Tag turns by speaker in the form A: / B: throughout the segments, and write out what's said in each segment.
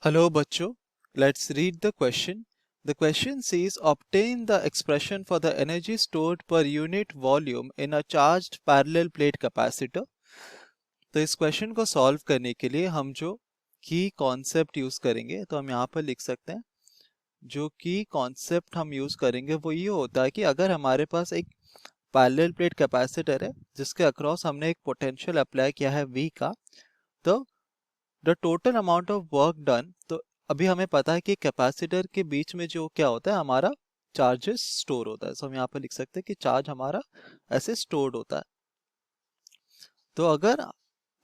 A: Hello बच्चों, let's read the question. The question says obtain the expression for the energy stored per unit volume in a charged parallel plate capacitor. तो इस question को solve करने के लिए हम जो की कॉन्सेप्ट यूज करेंगे तो हम यहाँ पर लिख सकते हैं जो की कॉन्सेप्ट हम यूज करेंगे वो ये होता है कि अगर हमारे पास एक पैरेलल प्लेट कैपेसिटर है जिसके अक्रॉस हमने एक पोटेंशियल अप्लाई किया है V का, तो the total amount of work done, तो अभी हमें पता है कि कैपेसिटर के बीच में जो क्या होता है हमारा चार्जेस स्टोर होता है। सो हम यहाँ पर लिख सकते हैं कि चार्ज हमारा ऐसे स्टोर्ड होता है। तो अगर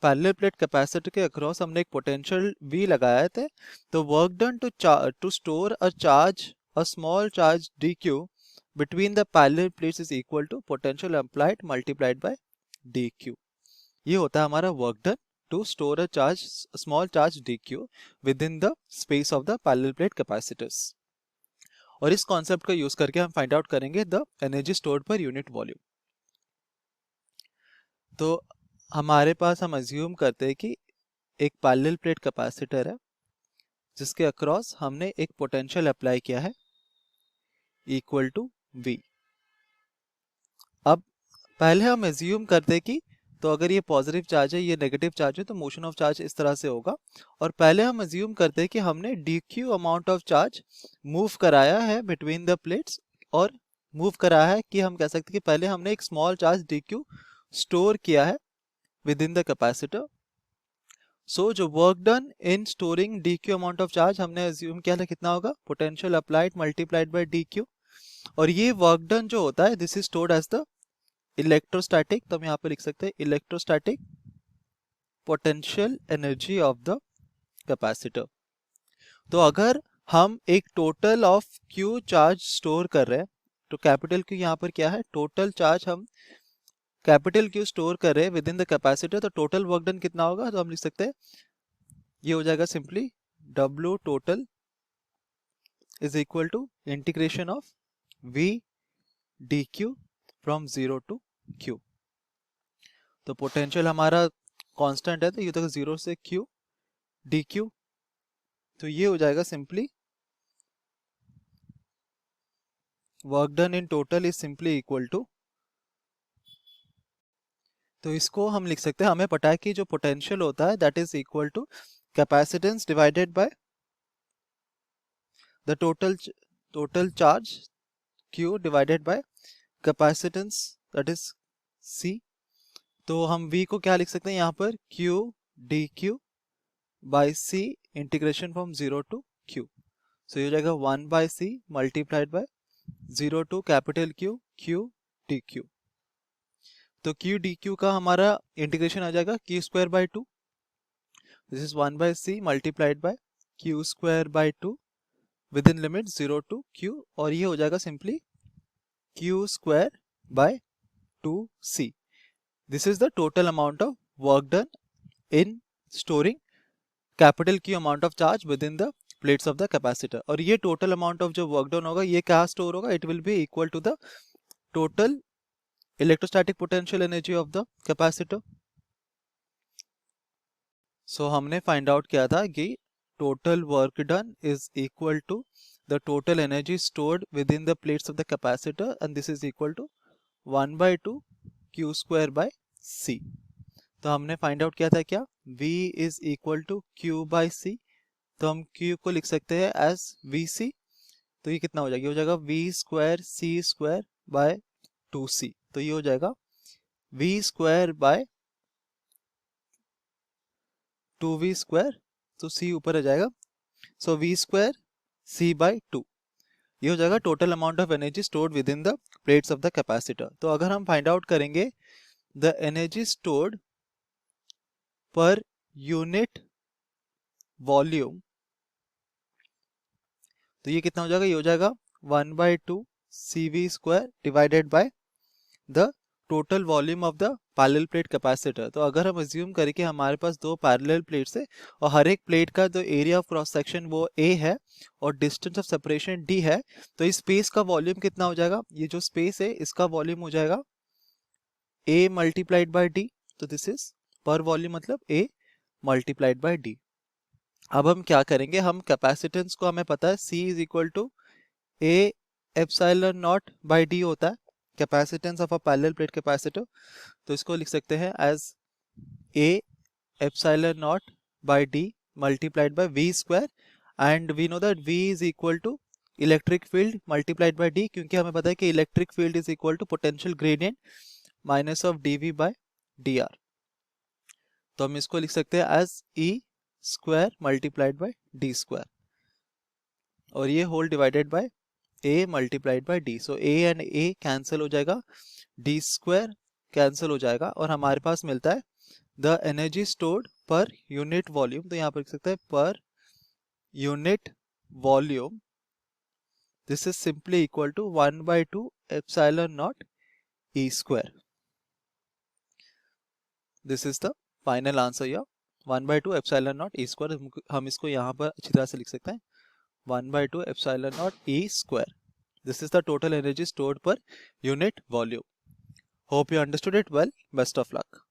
A: पैरेलल प्लेट कैपेसिटर के अक्रॉस हमने एक पोटेंशियल V लगाए थे तो work done to store a charge, a small charge dq between the parallel plates is equal to potential applied multiplied by dq. ये होता है हमारा work done to store a charge, small charge dq within the space of the parallel plate capacitors. और इस concept को use करके हम find out करेंगे the energy stored per unit volume. तो हमारे पास हम अज्यूम करते हैं कि एक पैरेलल प्लेट कैपेसिटर है जिसके अक्रॉस हमने एक पोटेंशियल अप्लाई किया है इक्वल टू V। अब पहले हम अज्यूम करते हैं कि तो अगर ये पॉजिटिव चार्ज है ये नेगेटिव चार्ज है तो मोशन ऑफ चार्ज इस तरह से होगा। और पहले हम अज्यूम करते हैं कि हमने dq amount of charge move कराया है बिटवीन द प्लेट्स, और मूव कराया है कि हम कह सकते हैं कि पहले हमने एक स्मॉल चार्ज dq स्टोर किया है within the capacitor. So जो work done in storing dq amount of charge हमने अज्यूम किया था कितना होगा, potential applied multiplied by dq। और ये वर्क डन जो होता है this is stored as the electrostatic, तो हम यहाँ पे लिख सकते हैं electrostatic potential energy of the capacitor. तो अगर हम एक total of Q charge store कर रहे हैं तो कैपिटल Q यहाँ पर क्या है, टोटल चार्ज हम कैपिटल Q स्टोर कर रहे हैं विद इन द कैपेसिटर, तो टोटल वर्क डन कितना होगा, तो हम लिख सकते हैं ये हो जाएगा simply W total is equal to integration of V dq from 0 to Q। तो पोटेंशियल हमारा कांस्टेंट है तो ये तो 0 से Q dq, तो ये हो जाएगा simply work done in total is simply equal to, तो इसको हम लिख सकते हैं, हमें पता है कि जो पोटेंशियल होता है that is equal to capacitance divided by the total charge Q divided by capacitance that is C। तो हम V को क्या लिख सकते हैं यहाँ पर, Q dq by C integration from 0 to Q। So ये हो जाएगा 1 by C multiplied by 0 to capital Q Q dq। तो Q dq का हमारा इंटीग्रेशन आ जाएगा Q square by 2, this is 1 by C multiplied by Q square by 2 within limit 0 to Q, और ये हो जाएगा simply Q square by 2C। This is the total amount of work done in storing capital Q amount of charge within the plates of the capacitor. और ये total amount of जो work done होगा ये क्या store होगा, it will be equal to the total electrostatic potential energy of the capacitor. So हमने find out किया था कि total work done is equal to the total energy stored within the plates of the capacitor, and this is equal to 1 by 2 Q square by C। तो हमने find out किया था क्या, V is equal to Q by C, तो हम Q को लिख सकते हैं एज VC। तो ये कितना हो जाएगा, ये हो जाएगा V square C square by 2C। तो ये हो जाएगा V square by 2V square, तो C ऊपर आ जाएगा, सो V स्क्वायर C बाय 2। ये हो जाएगा total amount of energy stored within the plates of the capacitor. तो अगर हम फाइंड आउट करेंगे the energy stored per unit volume, तो ये कितना हो जाएगा, ये हो जाएगा 1 by 2 CV square divided by the total volume of the parallel plate capacitor. तो अगर हम अज्यूम करें कि हमारे पास दो पैरेलल प्लेट्स है और हर एक प्लेट का जो एरिया ऑफ क्रॉस सेक्शन वो A है और डिस्टेंस ऑफ सेपरेशन D है, तो इस स्पेस का वॉल्यूम कितना हो जाएगा, ये जो स्पेस है इसका वॉल्यूम हो जाएगा A मल्टीप्लाइड बाय D। तो दिस इज पर वॉल्यूम मतलब A मल्टीप्लाइड बाय D। अब हम क्या करेंगे, हम कैपेसिटेंस को हमें पता है C is equal to A epsilon naught by d होता है, capacitance of a parallel plate capacitor. तो इसको लिख सकते हैं as A epsilon naught by d multiplied by V square, and we know that V is equal to electric field multiplied by d, क्योंकि हमें पता है कि electric field is equal to potential gradient minus of dV by dr। तो हम इसको लिख सकते हैं as E square multiplied by d square, और ये whole divided by A multiplied by d. So A and A cancel हो जाएगा, डी स्क्वायर कैंसिल हो जाएगा, और हमारे पास मिलता है the energy stored per unit volume. तो यहाँ पर लिख सकते हैं per unit volume, this is simply equal to 1/2 epsilon naught E square. This is the final answer या 1/2 एप्सिलॉन नॉट E स्क्वायर। हम इसको यहाँ पर अच्छी तरह से लिख सकते हैं 1/2 epsilon naught E square. This is the total energy stored per unit volume. Hope you understood it well. Best of luck.